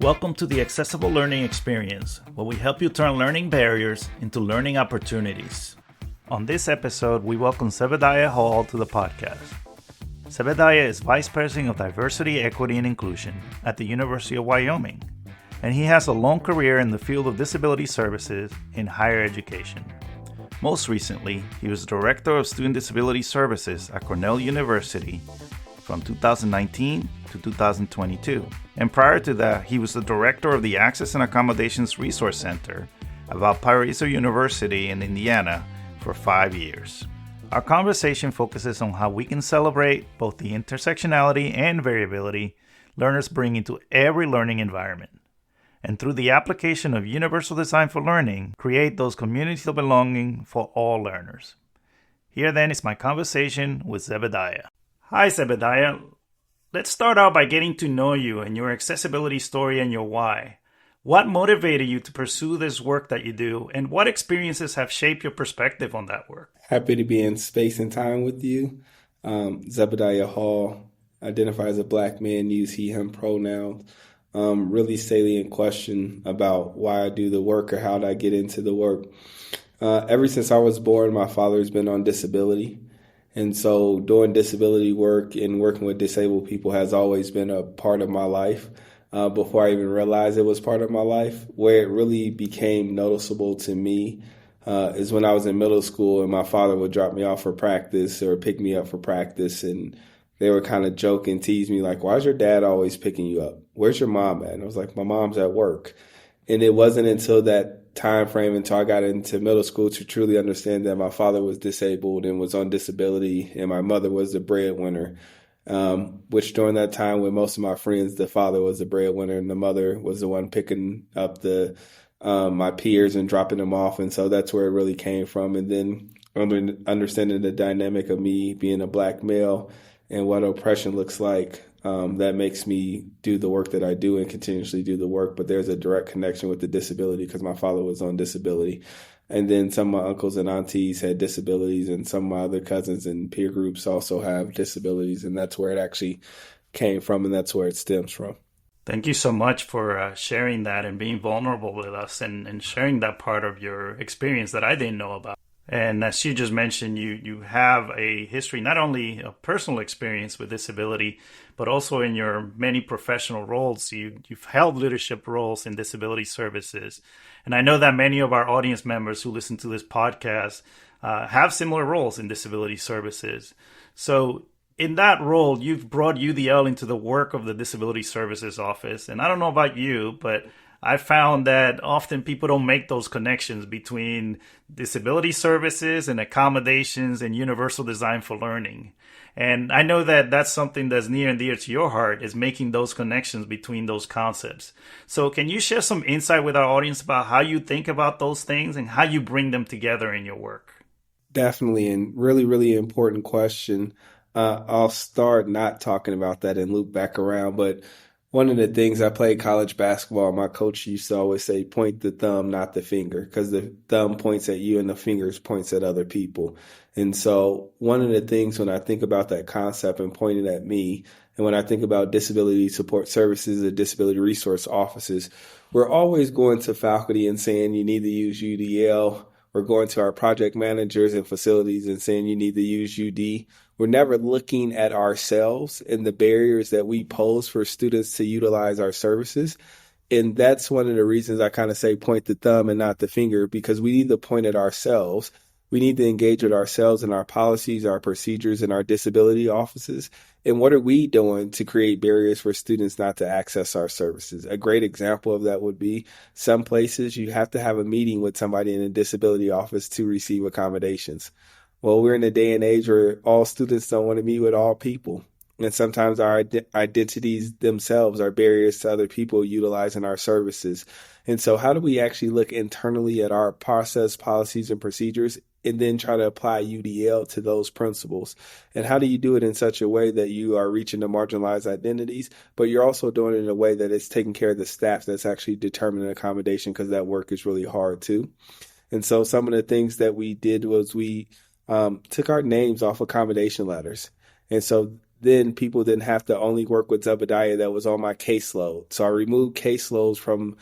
Welcome to the Accessible Learning Experience, where we help you turn learning barriers into learning opportunities. On this episode, we welcome Zebadiah Hall to the podcast. Zebadiah is Vice President of Diversity, Equity, and Inclusion at the University of Wyoming, and he has a long career in the field of disability services in higher education. Most recently, he was Director of Student Disability Services at Cornell University from 2019 to 2022. And prior to that, he was the Director of the Access and Accommodations Resource Center at Valparaiso University in Indiana for 5 years. Our conversation focuses on how we can celebrate both the intersectionality and variability learners bring into every learning environment, and through the application of universal design for learning, create those communities of belonging for all learners. Here then is my conversation with Zebadiah. Hi Zebadiah. Let's start out by getting to know you and your accessibility story and your why. What motivated you to pursue this work that you do, and what experiences have shaped your perspective on that work? Happy to be in space and time with you. Zebadiah Hall, identify as a Black man, use he, him pronouns. Really salient question about why I do the work or how did I get into the work. Ever since I was born, my father's been on disability. And so doing disability work and working with disabled people has always been a part of my life. Before I even realized it was part of my life, where it really became noticeable to me is when I was in middle school and my father would drop me off for practice or pick me up for practice. And they were kind of joke and tease me like, why is your dad always picking you up? Where's your mom at? And I was like, my mom's at work. And it wasn't until that time frame until I got into middle school to truly understand that my father was disabled and was on disability and my mother was the breadwinner, which during that time with most of my friends, the father was the breadwinner and the mother was the one picking up my peers and dropping them off. And so that's where it really came from. And then understanding the dynamic of me being a Black male and what oppression looks like, that makes me do the work that I do and continuously do the work. But there's a direct connection with the disability because my father was on disability. And then some of my uncles and aunties had disabilities, and some of my other cousins and peer groups also have disabilities. And that's where it actually came from, and that's where it stems from. Thank you so much for sharing that and being vulnerable with us and sharing that part of your experience that I didn't know about. And as you just mentioned, you have a history, not only of personal experience with disability, but also in your many professional roles. You've held leadership roles in disability services. And I know that many of our audience members who listen to this podcast have similar roles in disability services. So in that role, you've brought UDL into the work of the Disability Services Office. And I don't know about you, but I found that often people don't make those connections between disability services and accommodations and universal design for learning. And I know that that's something that's near and dear to your heart, is making those connections between those concepts. So can you share some insight with our audience about how you think about those things and how you bring them together in your work? Definitely, and really, really important question. I'll start not talking about that and loop back around, but one of the things, I played college basketball. My coach used to always say, point the thumb, not the finger, because the thumb points at you and the fingers points at other people. And so one of the things when I think about that concept and pointing at me, and when I think about disability support services and disability resource offices, we're always going to faculty and saying you need to use UDL. We're going to our project managers and facilities and saying you need to use UD. We're never looking at ourselves and the barriers that we pose for students to utilize our services. And that's one of the reasons I kind of say point the thumb and not the finger, because we need to point at ourselves. We need to engage with ourselves and our policies, our procedures, and our disability offices. And what are we doing to create barriers for students not to access our services? A great example of that would be some places you have to have a meeting with somebody in a disability office to receive accommodations. Well, we're in a day and age where all students don't want to meet with all people. And sometimes our identities themselves are barriers to other people utilizing our services. And so how do we actually look internally at our process, policies, and procedures, and then try to apply UDL to those principles? And how do you do it in such a way that you are reaching the marginalized identities, but you're also doing it in a way that it's taking care of the staff that's actually determining accommodation, because that work is really hard too. And so some of the things that we did was we took our names off accommodation letters. And so then people didn't have to only work with Zebadiah that was on my caseload. So I removed caseloads from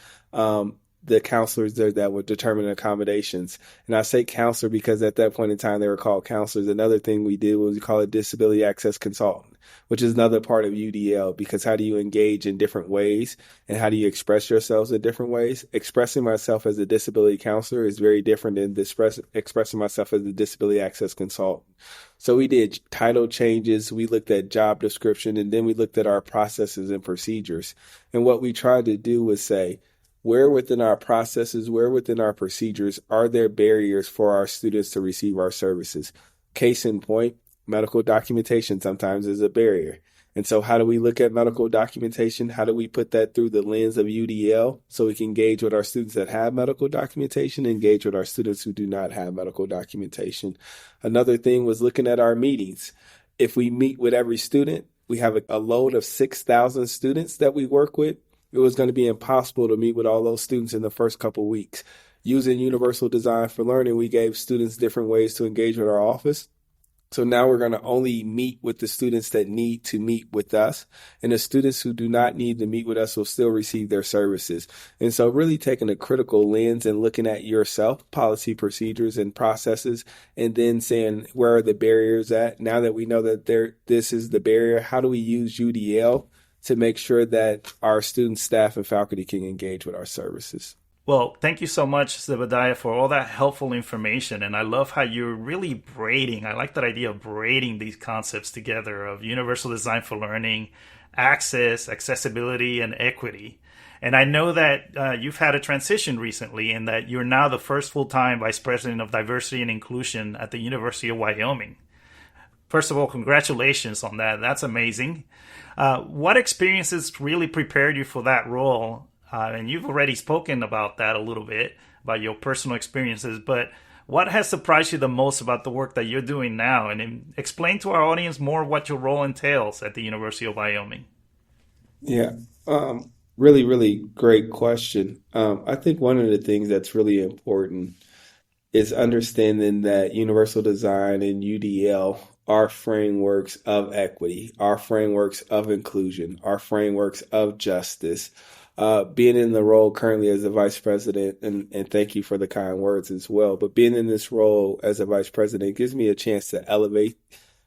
the counselors there that would determine accommodations. And I say counselor because at that point in time, they were called counselors. Another thing we did was we call it disability access consultant, which is another part of UDL, because how do you engage in different ways and how do you express yourselves in different ways? Expressing myself as a disability counselor is very different than expressing myself as a disability access consultant. So we did title changes, we looked at job description, and then we looked at our processes and procedures. And what we tried to do was say, where within our processes, where within our procedures are there barriers for our students to receive our services? Case in point, medical documentation sometimes is a barrier. And so how do we look at medical documentation? How do we put that through the lens of UDL so we can engage with our students that have medical documentation, engage with our students who do not have medical documentation? Another thing was looking at our meetings. If we meet with every student, we have a load of 6,000 students that we work with. It was going to be impossible to meet with all those students in the first couple of weeks. Using Universal Design for Learning, we gave students different ways to engage with our office. So now we're going to only meet with the students that need to meet with us. And the students who do not need to meet with us will still receive their services. And so really taking a critical lens and looking at yourself, policy, procedures, and processes, and then saying, where are the barriers at? Now that we know that this is the barrier, how do we use UDL to make sure that our students, staff, and faculty can engage with our services? Well, thank you so much, Zebadiah, for all that helpful information. And I love how you're really braiding. I like that idea of braiding these concepts together of universal design for learning, access, accessibility, and equity. And I know that you've had a transition recently in that you're now the first full-time Vice President of Diversity and Inclusion at the University of Wyoming. First of all, congratulations on that. That's amazing. What experiences really prepared you for that role? And you've already spoken about that a little bit, about your personal experiences, but what has surprised you the most about the work that you're doing now? And explain to our audience more what your role entails at the University of Wyoming. Yeah, really, really great question. I think one of the things that's really important is understanding that universal design and UDL are frameworks of equity, are frameworks of inclusion, are frameworks of justice. Being in the role currently as a vice president, and thank you for the kind words as well, but being in this role as a vice president gives me a chance to elevate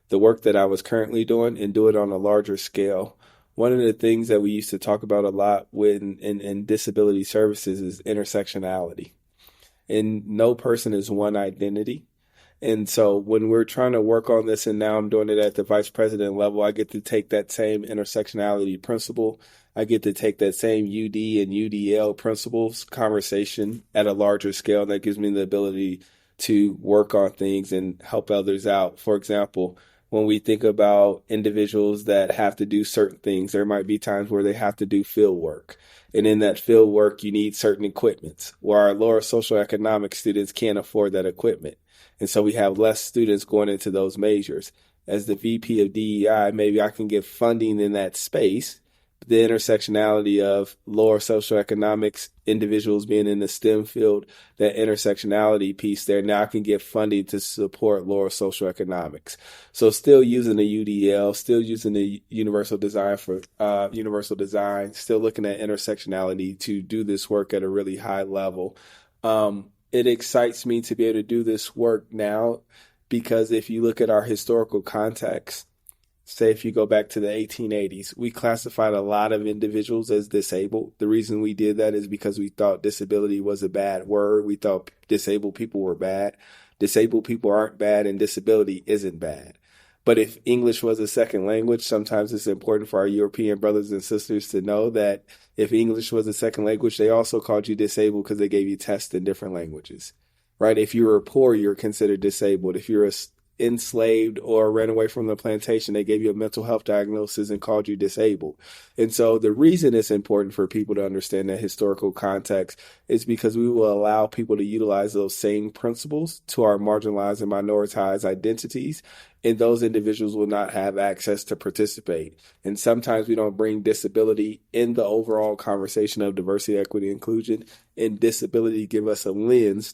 the work that I was currently doing and do it on a larger scale. One of the things that we used to talk about a lot in disability services is intersectionality. And no person is one identity. And so when we're trying to work on this, and now I'm doing it at the vice president level, I get to take that same intersectionality principle. I get to take that same UD and UDL principles conversation at a larger scale. And that gives me the ability to work on things and help others out. For example, when we think about individuals that have to do certain things, there might be times where they have to do field work. And in that field work, you need certain equipment, where our lower socioeconomic students can't afford that equipment. And so we have less students going into those majors. As the VP of DEI, maybe I can get funding in that space. The intersectionality of lower socioeconomics individuals being in the STEM field, that intersectionality piece there, now I can get funding to support lower socioeconomics. So still using the UDL, still using the universal design for universal design, still looking at intersectionality to do this work at a really high level. It excites me to be able to do this work now, because if you look at our historical context, say if you go back to the 1880s, we classified a lot of individuals as disabled. The reason we did that is because we thought disability was a bad word. We thought disabled people were bad. Disabled people aren't bad, and disability isn't bad. But if English was a second language, sometimes it's important for our European brothers and sisters to know that if English was a second language, they also called you disabled because they gave you tests in different languages, right? If you were poor, you're considered disabled. If you're enslaved or ran away from the plantation, they gave you a mental health diagnosis and called you disabled. And so the reason it's important for people to understand that historical context is because we will allow people to utilize those same principles to our marginalized and minoritized identities, and those individuals will not have access to participate. And sometimes we don't bring disability in the overall conversation of diversity, equity, inclusion, and disability give us a lens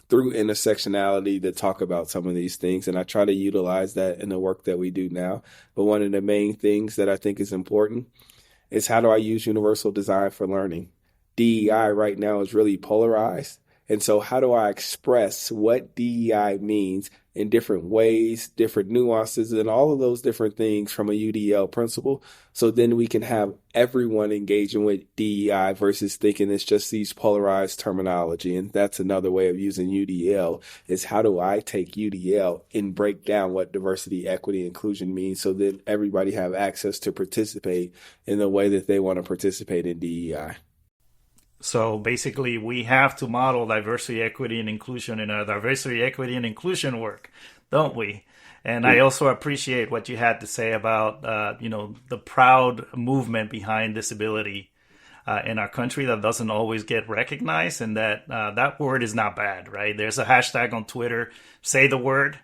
through intersectionality to talk about some of these things. And I try to utilize that in the work that we do now. But one of the main things that I think is important is how do I use universal design for learning? DEI right now is really polarized. And so how do I express what DEI means in different ways, different nuances, and all of those different things from a UDL principle? So then we can have everyone engaging with DEI versus thinking it's just these polarized terminology. And that's another way of using UDL is how do I take UDL and break down what diversity, equity, inclusion means so that everybody have access to participate in the way that they want to participate in DEI. So basically, we have to model diversity, equity, and inclusion in our diversity, equity, and inclusion work, don't we? And I also appreciate what you had to say about, the proud movement behind disability in our country that doesn't always get recognized, and that word is not bad, right? There's a hashtag on Twitter, say the word,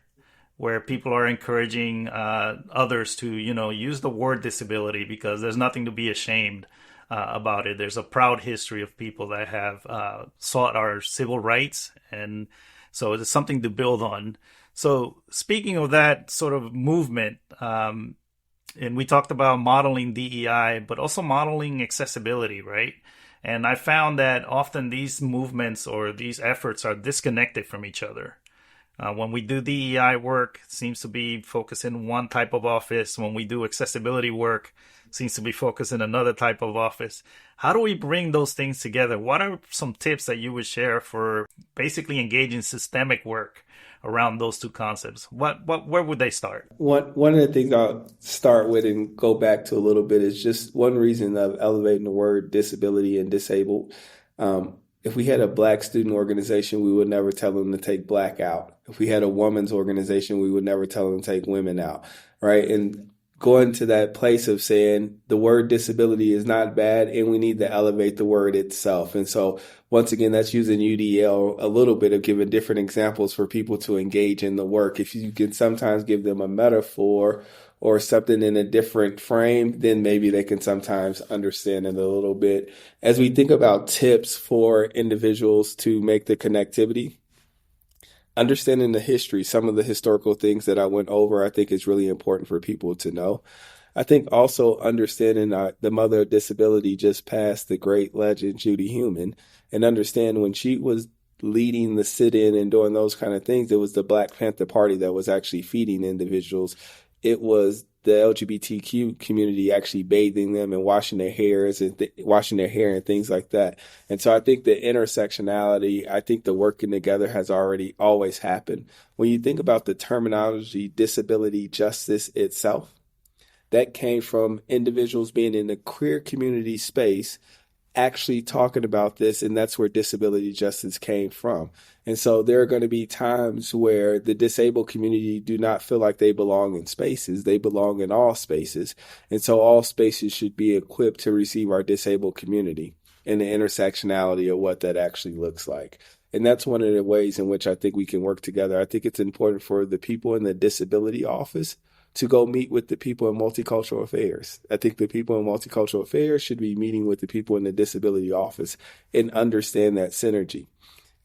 where people are encouraging others to, use the word disability because there's nothing to be ashamed about it. There's a proud history of people that have sought our civil rights, and so it's something to build on. So speaking of that sort of movement, and we talked about modeling DEI, but also modeling accessibility, right? And I found that often these movements or these efforts are disconnected from each other. When we do DEI work, it seems to be focused in one type of office. When we do accessibility work, seems to be focused in another type of office. How do we bring those things together? What are some tips that you would share for basically engaging systemic work around those two concepts? Where would they start? One of the things I'll start with and go back to a little bit is just one reason of elevating the word disability and disabled. If we had a Black student organization, we would never tell them to take Black out. If we had a women's organization, we would never tell them to take women out, right? And going to that place of saying the word disability is not bad and we need to elevate the word itself. And so once again, that's using UDL a little bit of giving different examples for people to engage in the work. If you can sometimes give them a metaphor or something in a different frame, then maybe they can sometimes understand it a little bit. As we think about tips for individuals to make the connectivity, understanding the history, some of the historical things that I went over, I think is really important for people to know. I think also understanding the mother of disability just passed, the great legend Judy Heumann, and understand when she was leading the sit-in and doing those kind of things, it was the Black Panther Party that was actually feeding individuals. It was the LGBTQ community actually bathing them and washing their hairs and washing their hair and things like that. And so I think the intersectionality, I think the working together has always happened. When you think about the terminology disability justice itself, that came from individuals being in the queer community space actually talking about this, and that's where disability justice came from. And so there are going to be times where the disabled community do not feel like they belong in spaces. They belong in all spaces. And so all spaces should be equipped to receive our disabled community and the intersectionality of what that actually looks like. And that's one of the ways in which I think we can work together. I think it's important for the people in the disability office to go meet with the people in multicultural affairs. I think the people in multicultural affairs should be meeting with the people in the disability office and understand that synergy.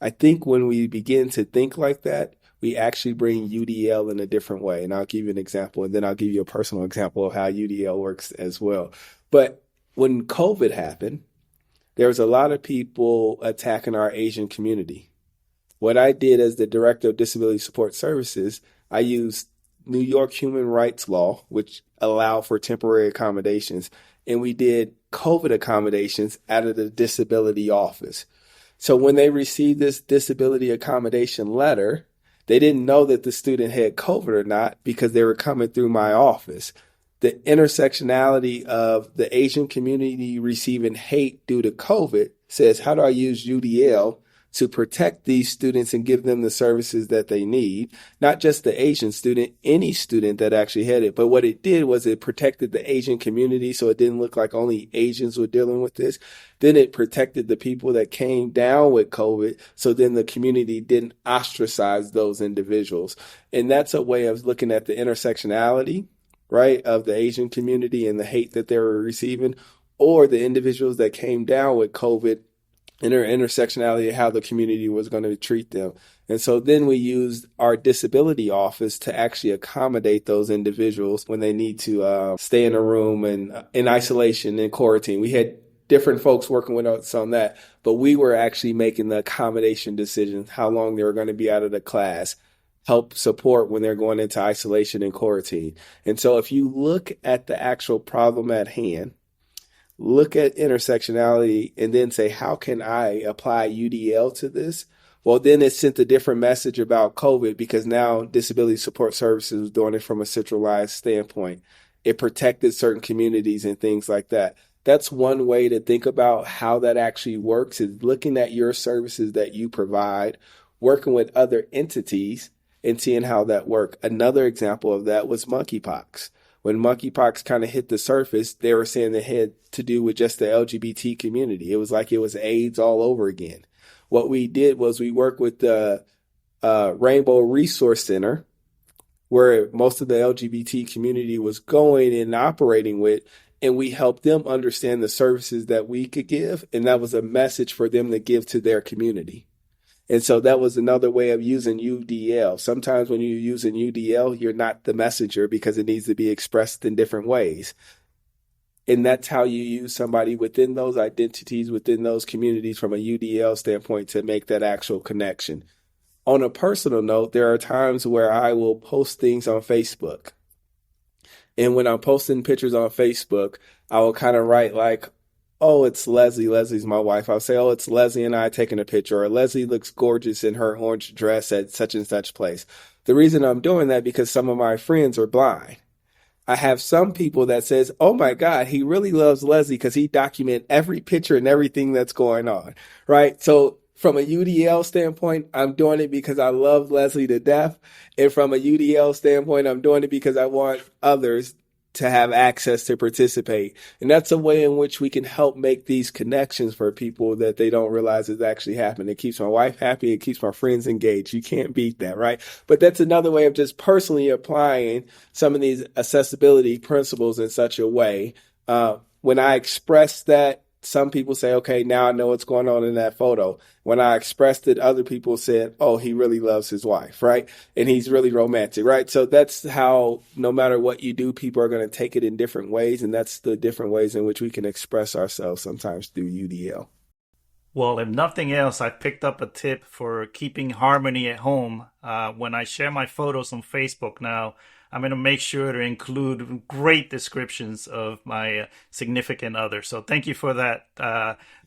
I think when we begin to think like that, we actually bring UDL in a different way. And I'll give you an example, and then I'll give you a personal example of how UDL works as well. But when COVID happened, there was a lot of people attacking our Asian community. What I did as the director of disability support services, I used New York human rights law, which allowed for temporary accommodations, and we did COVID accommodations out of the disability office. So when they received this disability accommodation letter, they didn't know that the student had COVID or not because they were coming through my office. The intersectionality of the Asian community receiving hate due to COVID says, how do I use UDL to protect these students and give them the services that they need? Not just the Asian student, any student that actually had it. But what it did was it protected the Asian community, so it didn't look like only Asians were dealing with this. Then it protected the people that came down with COVID, so then the community didn't ostracize those individuals. And that's a way of looking at the intersectionality, right, of the Asian community and the hate that they were receiving, or the individuals that came down with COVID intersectionality, how the community was going to treat them. And so then we used our disability office to actually accommodate those individuals when they need to stay in a room and in isolation and quarantine. We had different folks working with us on that, but we were actually making the accommodation decisions, how long they were going to be out of the class, help support when they're going into isolation and quarantine. And so if you look at the actual problem at hand, look at intersectionality and then say, how can I apply UDL to this? Well, then it sent a different message about COVID because now disability support services was doing it from a centralized standpoint. It protected certain communities and things like that. That's one way to think about how that actually works, is looking at your services that you provide, working with other entities and seeing how that work. Another example of that was monkeypox. When monkeypox kind of hit the surface, they were saying it had to do with just the LGBT community. It was like it was AIDS all over again. What we did was we worked with the Rainbow Resource Center, where most of the LGBT community was going and operating with, and we helped them understand the services that we could give, and that was a message for them to give to their community. And so that was another way of using UDL. Sometimes when you're using UDL, you're not the messenger because it needs to be expressed in different ways. And that's how you use somebody within those identities, within those communities from a UDL standpoint to make that actual connection. On a personal note, there are times where I will post things on Facebook. And when I'm posting pictures on Facebook, I will kind of write like, oh, it's Leslie. Leslie's my wife. I'll say, oh, it's Leslie and I taking a picture. Or Leslie looks gorgeous in her orange dress at such and such place. The reason I'm doing that because some of my friends are blind. I have some people that says, oh my God, he really loves Leslie because he document every picture and everything that's going on, right? So from a UDL standpoint, I'm doing it because I love Leslie to death. And from a UDL standpoint, I'm doing it because I want others to have access to participate. And that's a way in which we can help make these connections for people that they don't realize is actually happening. It keeps my wife happy. It keeps my friends engaged. You can't beat that, right? But that's another way of just personally applying some of these accessibility principles in such a way. When I express that, some people say, okay, now I know what's going on in that photo. When I expressed it, other people said, oh, he really loves his wife, right? And he's really romantic, right? So that's how, no matter what you do, people are going to take it in different ways. And that's the different ways in which we can express ourselves sometimes through UDL. Well, if nothing else, I picked up a tip for keeping harmony at home. When I share my photos on Facebook now, I'm going to make sure to include great descriptions of my significant other. So thank you for that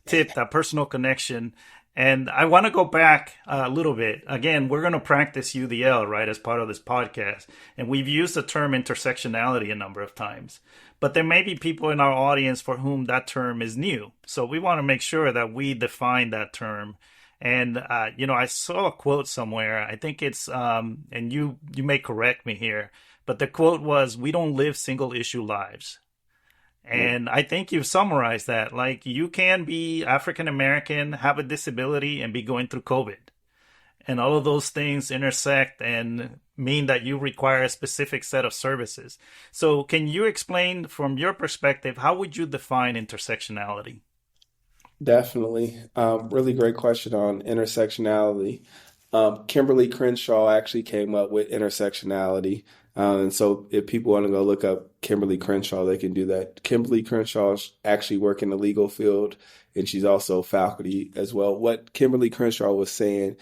tip, that personal connection. And I want to go back a little bit. Again, we're going to practice UDL, right, as part of this podcast. And we've used the term intersectionality a number of times. But there may be people in our audience for whom that term is new. So we want to make sure that we define that term. And, I saw a quote somewhere. I think it's, and you may correct me here, but the quote was, we don't live single issue lives. And I think you've summarized that. Like, you can be African American, have a disability, and be going through COVID. And all of those things intersect and mean that you require a specific set of services. So can you explain from your perspective, how would you define intersectionality? Definitely. Really great question on intersectionality. Kimberly Crenshaw actually came up with intersectionality. And so if people want to go look up Kimberly Crenshaw, they can do that. Kimberly Crenshaw actually works in the legal field, and she's also faculty as well. What Kimberly Crenshaw was saying,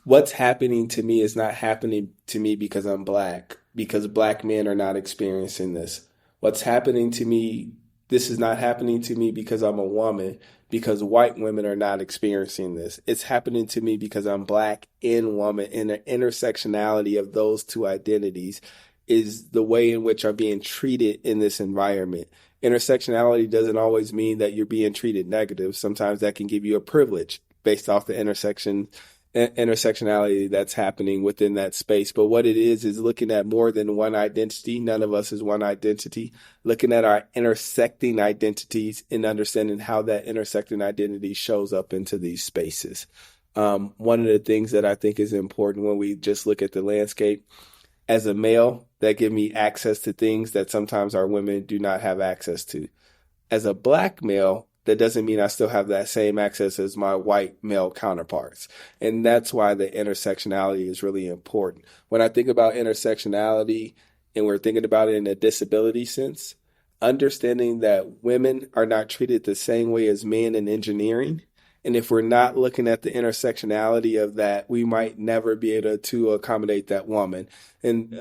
what's happening to me is not happening to me because I'm Black, because Black men are not experiencing this. What's happening to me, this is not happening to me because I'm a woman, because white women are not experiencing this. It's happening to me because I'm Black and woman, and the intersectionality of those two identities is the way in which I'm being treated in this environment. Intersectionality doesn't always mean that you're being treated negative. Sometimes that can give you a privilege based off the intersectionality that's happening within that space. But what it is looking at more than one identity. None of us is one identity. Looking at our intersecting identities and understanding how that intersecting identity shows up into these spaces. One of the things that I think is important when we just look at the landscape, as a male, that give me access to things that sometimes our women do not have access to. As a Black male, that doesn't mean I still have that same access as my white male counterparts. And that's why the intersectionality is really important. When I think about intersectionality and we're thinking about it in a disability sense, understanding that women are not treated the same way as men in engineering. And if we're not looking at the intersectionality of that, we might never be able to accommodate that woman. And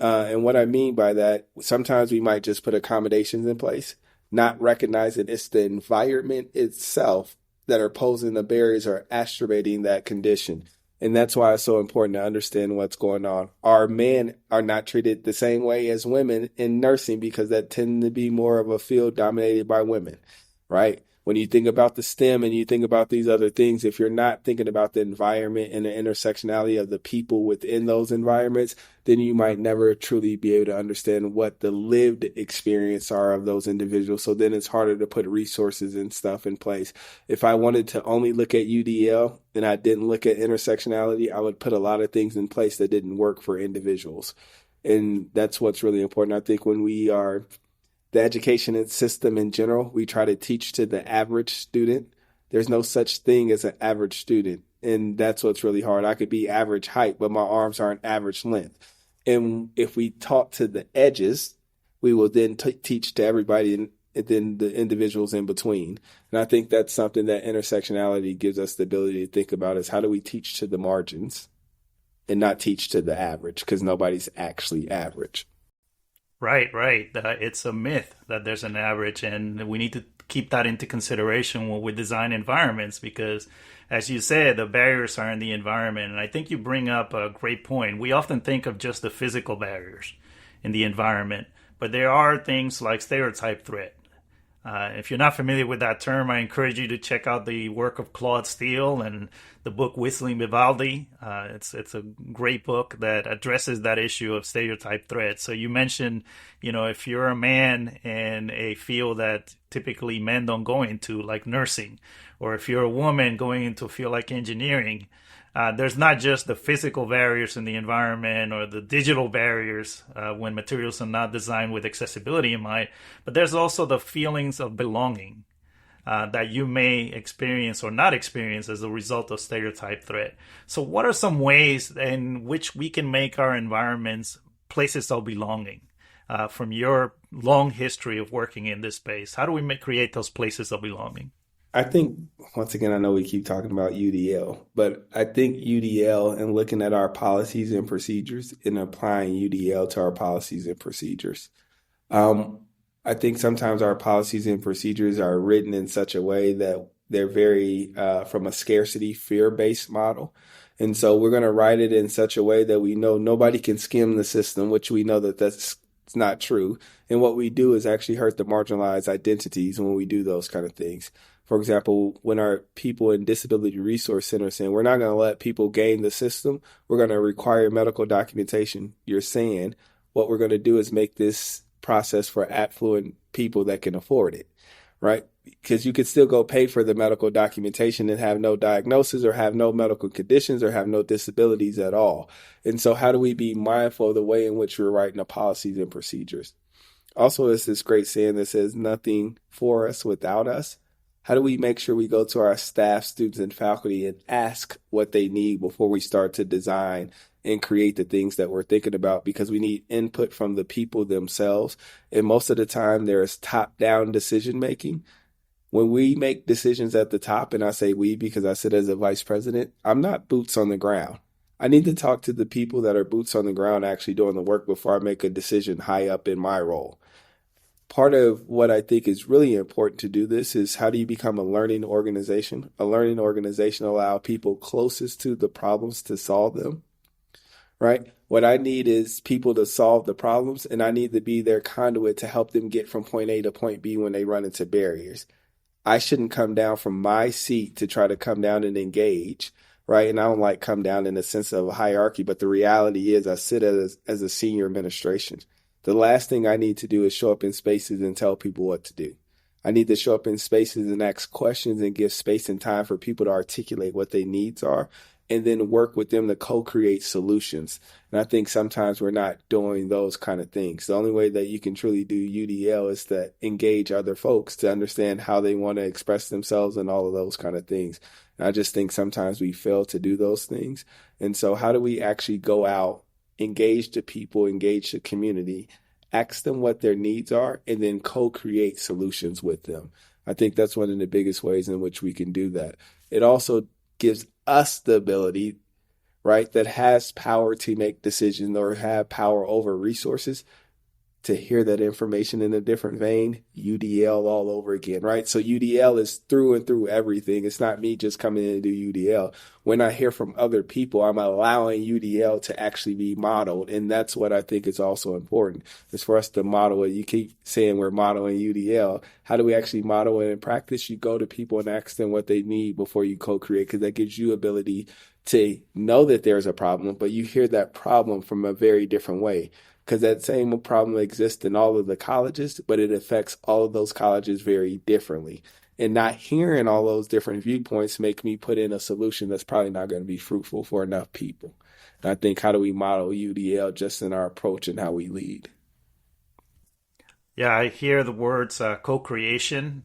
what I mean by that, sometimes we might just put accommodations in place, not recognizing it's the environment itself that are posing the barriers or exacerbating that condition. And that's why it's so important to understand what's going on. Our men are not treated the same way as women in nursing because that tends to be more of a field dominated by women, right? When you think about the STEM and you think about these other things, if you're not thinking about the environment and the intersectionality of the people within those environments, then you might never truly be able to understand what the lived experience are of those individuals. So then it's harder to put resources and stuff in place. If I wanted to only look at UDL and I didn't look at intersectionality, I would put a lot of things in place that didn't work for individuals. And that's what's really important. I think when we are the education system in general, we try to teach to the average student. There's no such thing as an average student. And that's what's really hard. I could be average height, but my arms aren't average length. And if we taught to the edges, we will then teach to everybody and then the individuals in between. And I think that's something that intersectionality gives us the ability to think about is how do we teach to the margins and not teach to the average because nobody's actually average. Right. It's a myth that there's an average, and we need to keep that into consideration when we design environments because, as you said, the barriers are in the environment. And I think you bring up a great point. We often think of just the physical barriers in the environment, but there are things like stereotype threat. If you're not familiar with that term, I encourage you to check out the work of Claude Steele and the book Whistling Vivaldi. It's a great book that addresses that issue of stereotype threat. So you mentioned, if you're a man in a field that typically men don't go into, like nursing, or if you're a woman going into a field like engineering, there's not just the physical barriers in the environment or the digital barriers when materials are not designed with accessibility in mind, but there's also the feelings of belonging that you may experience or not experience as a result of stereotype threat. So what are some ways in which we can make our environments places of belonging? From your long history of working in this space, how do we create those places of belonging? I think, once again, I know we keep talking about UDL, but I think UDL and looking at our policies and procedures and applying UDL to our policies and procedures. I think sometimes our policies and procedures are written in such a way that they're very from a scarcity fear-based model. And so we're going to write it in such a way that we know nobody can skim the system, which we know that that's not true. And what we do is actually hurt the marginalized identities when we do those kind of things. For example, when our people in disability resource centers saying we're not going to let people game the system, we're going to require medical documentation. You're saying what we're going to do is make this process for affluent people that can afford it, right? Because you could still go pay for the medical documentation and have no diagnosis or have no medical conditions or have no disabilities at all. And so how do we be mindful of the way in which we're writing the policies and procedures? Also, there's this great saying that says nothing for us without us. How do we make sure we go to our staff, students, and faculty and ask what they need before we start to design and create the things that we're thinking about? Because we need input from the people themselves. And most of the time, there is top-down decision-making. When we make decisions at the top, and I say we because I sit as a vice president, I'm not boots on the ground. I need to talk to the people that are boots on the ground actually doing the work before I make a decision high up in my role. Part of what I think is really important to do this is how do you become a learning organization? A learning organization allows people closest to the problems to solve them, right? What I need is people to solve the problems, and I need to be their conduit to help them get from point A to point B when they run into barriers. I shouldn't come down from my seat to try to come down and engage, right? And I don't like come down in the sense of a hierarchy, but the reality is I sit as a senior administration. The last thing I need to do is show up in spaces and tell people what to do. I need to show up in spaces and ask questions and give space and time for people to articulate what their needs are and then work with them to co-create solutions. And I think sometimes we're not doing those kind of things. The only way that you can truly do UDL is to engage other folks to understand how they want to express themselves and all of those kind of things. And I just think sometimes we fail to do those things. And so how do we actually go out, engage the people, engage the community, ask them what their needs are, and then co-create solutions with them? I think that's one of the biggest ways in which we can do that. It also gives us the ability, right, that has power to make decisions or have power over resources, to hear that information in a different vein. UDL all over again, right? So UDL is through and through everything. It's not me just coming in to do UDL. When I hear from other people, I'm allowing UDL to actually be modeled. And that's what I think is also important, is for us to model it. You keep saying we're modeling UDL. How do we actually model it in practice? You go to people and ask them what they need before you co-create, because that gives you ability to know that there's a problem, but you hear that problem from a very different way. Because that same problem exists in all of the colleges, but it affects all of those colleges very differently. And not hearing all those different viewpoints make me put in a solution that's probably not going to be fruitful for enough people. And I think, how do we model UDL just in our approach and how we lead? Yeah, I hear the words co-creation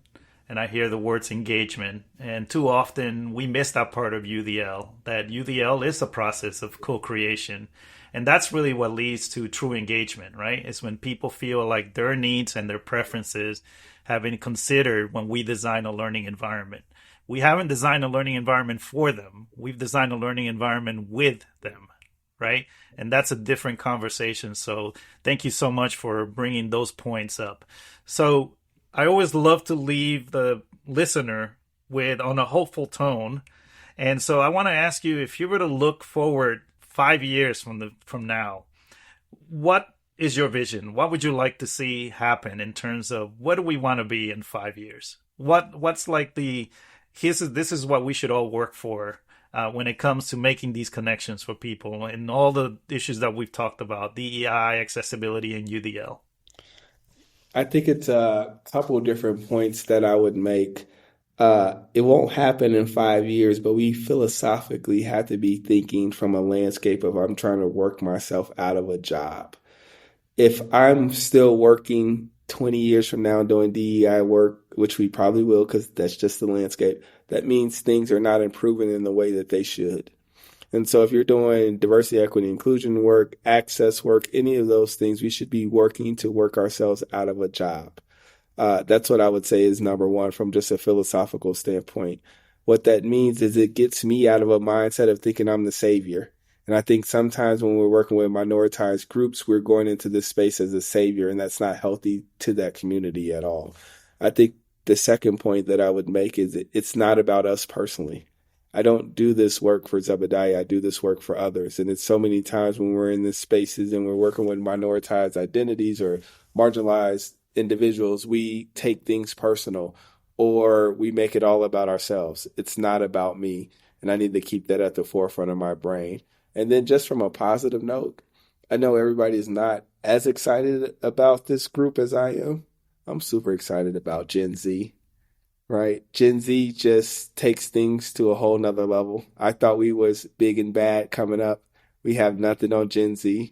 and I hear the words engagement. And too often we miss that part of UDL, that UDL is a process of co-creation. And that's really what leads to true engagement, right? It's when people feel like their needs and their preferences have been considered when we design a learning environment. We haven't designed a learning environment for them. We've designed a learning environment with them, right? And that's a different conversation. So thank you so much for bringing those points up. So I always love to leave the listener with on a hopeful tone. And so I want to ask you, if you were to look forward 5 years from now, what is your vision? What would you like to see happen in terms of what do we want to be in 5 years? What's like this is what we should all work for when it comes to making these connections for people and all the issues that we've talked about, DEI, accessibility, and UDL. I think it's a couple different points that I would make. It won't happen in 5 years, but we philosophically have to be thinking from a landscape of, I'm trying to work myself out of a job. If I'm still working 20 years from now doing DEI work, which we probably will because that's just the landscape, that means things are not improving in the way that they should. And so if you're doing diversity, equity, inclusion work, access work, any of those things, we should be working to work ourselves out of a job. That's what I would say is number one from just a philosophical standpoint. What that means is it gets me out of a mindset of thinking I'm the savior. And I think sometimes when we're working with minoritized groups, we're going into this space as a savior, and that's not healthy to that community at all. I think the second point that I would make is it's not about us personally. I don't do this work for Zebadiah. I do this work for others. And it's so many times when we're in these spaces and we're working with minoritized identities or marginalized individuals, we take things personal or we make it all about ourselves. It's not about me. And I need to keep that at the forefront of my brain. And then just from a positive note, I know everybody is not as excited about this group as I am. I'm super excited about Gen Z, right? Gen Z just takes things to a whole nother level. I thought we was big and bad coming up. We have nothing on Gen Z.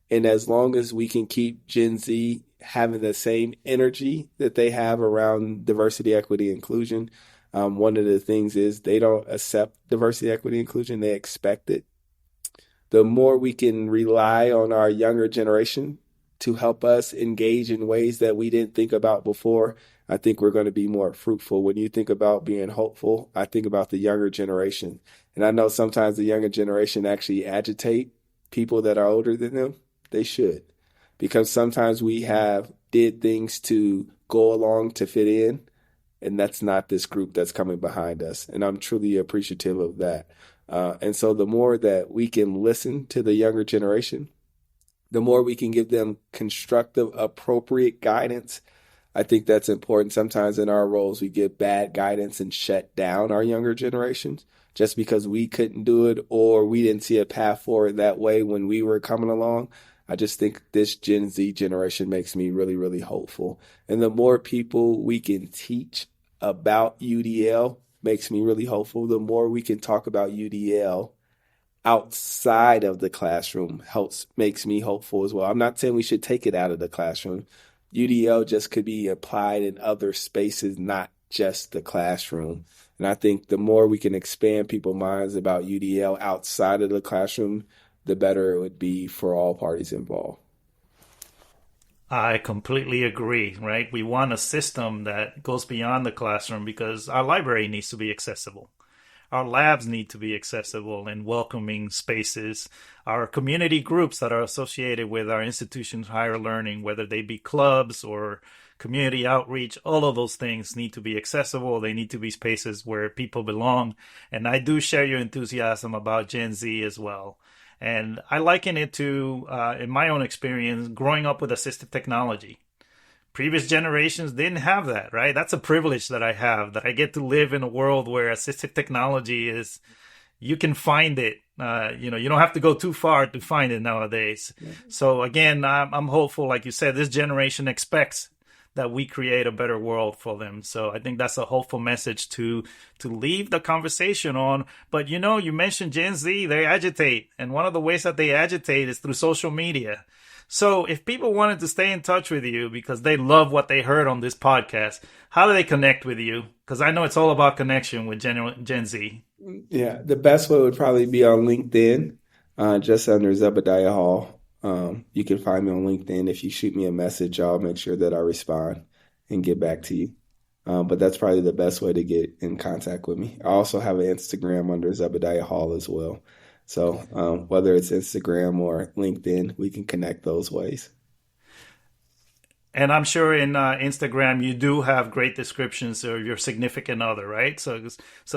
And as long as we can keep Gen Z having the same energy that they have around diversity, equity, inclusion, one of the things is they don't accept diversity, equity, inclusion. They expect it. The more we can rely on our younger generation to help us engage in ways that we didn't think about before, I think we're going to be more fruitful. When you think about being hopeful, I think about the younger generation. And I know sometimes the younger generation actually agitate people that are older than them. They should. Because sometimes we have did things to go along to fit in, and that's not this group that's coming behind us. And I'm truly appreciative of that. And so the more that we can listen to the younger generation, the more we can give them constructive, appropriate guidance. I think that's important. Sometimes in our roles, we give bad guidance and shut down our younger generations just because we couldn't do it or we didn't see a path forward that way when we were coming along. I just think this Gen Z generation makes me really, really hopeful. And the more people we can teach about UDL makes me really hopeful. The more we can talk about UDL outside of the classroom makes me hopeful as well. I'm not saying we should take it out of the classroom. UDL just could be applied in other spaces, not just the classroom. And I think the more we can expand people's minds about UDL outside of the classroom, the better it would be for all parties involved. I completely agree, right? We want a system that goes beyond the classroom because our library needs to be accessible. Our labs need to be accessible and welcoming spaces. Our community groups that are associated with our institutions of higher learning, whether they be clubs or community outreach, all of those things need to be accessible. They need to be spaces where people belong. And I do share your enthusiasm about Gen Z as well. And I liken it to, in my own experience, growing up with assistive technology. Previous generations didn't have that, right? That's a privilege that I have, that I get to live in a world where assistive technology is, you can find it. You don't have to go too far to find it nowadays. Yeah. So again, I'm hopeful, like you said, this generation expects that we create a better world for them. So I think that's a hopeful message to leave the conversation on. But you mentioned Gen Z, they agitate. And one of the ways that they agitate is through social media. So if people wanted to stay in touch with you because they love what they heard on this podcast, how do they connect with you? Because I know it's all about connection with Gen Z. Yeah, the best way would probably be on LinkedIn, just under Zebadiah Hall. You can find me on LinkedIn. If you shoot me a message, I'll make sure that I respond and get back to you. But that's probably the best way to get in contact with me. I also have an Instagram under Zebadiah Hall as well. So whether it's Instagram or LinkedIn, we can connect those ways. And I'm sure in Instagram, you do have great descriptions of your significant other, right? So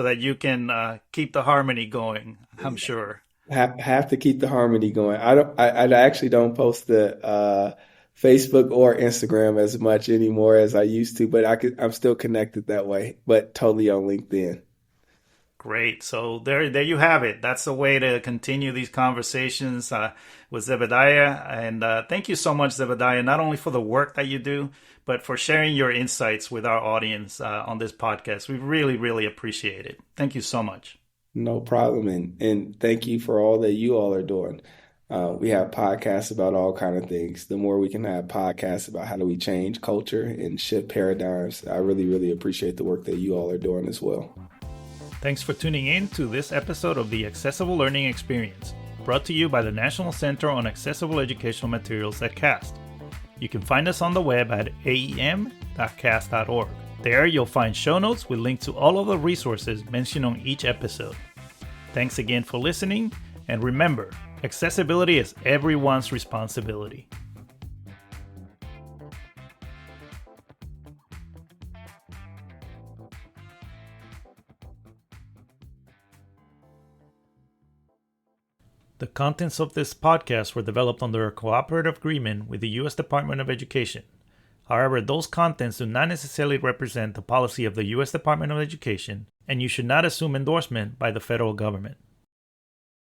that you can keep the harmony going, I'm sure. Have to keep the harmony going. I actually don't post the Facebook or Instagram as much anymore as I used to, but I'm still connected that way, but totally on LinkedIn. Great. So there you have it. That's a way to continue these conversations with Zebadiah. And thank you so much, Zebadiah, not only for the work that you do, but for sharing your insights with our audience on this podcast. We really, really appreciate it. Thank you so much. No problem. And thank you for all that you all are doing. We have podcasts about all kinds of things. The more we can have podcasts about how do we change culture and shift paradigms, I really, really appreciate the work that you all are doing as well. Thanks for tuning in to this episode of the Accessible Learning Experience, brought to you by the National Center on Accessible Educational Materials at CAST. You can find us on the web at aem.cast.org. There you'll find show notes with links to all of the resources mentioned on each episode. Thanks again for listening, and remember, accessibility is everyone's responsibility. The contents of this podcast were developed under a cooperative agreement with the U.S. Department of Education. However, those contents do not necessarily represent the policy of the U.S. Department of Education, and you should not assume endorsement by the federal government.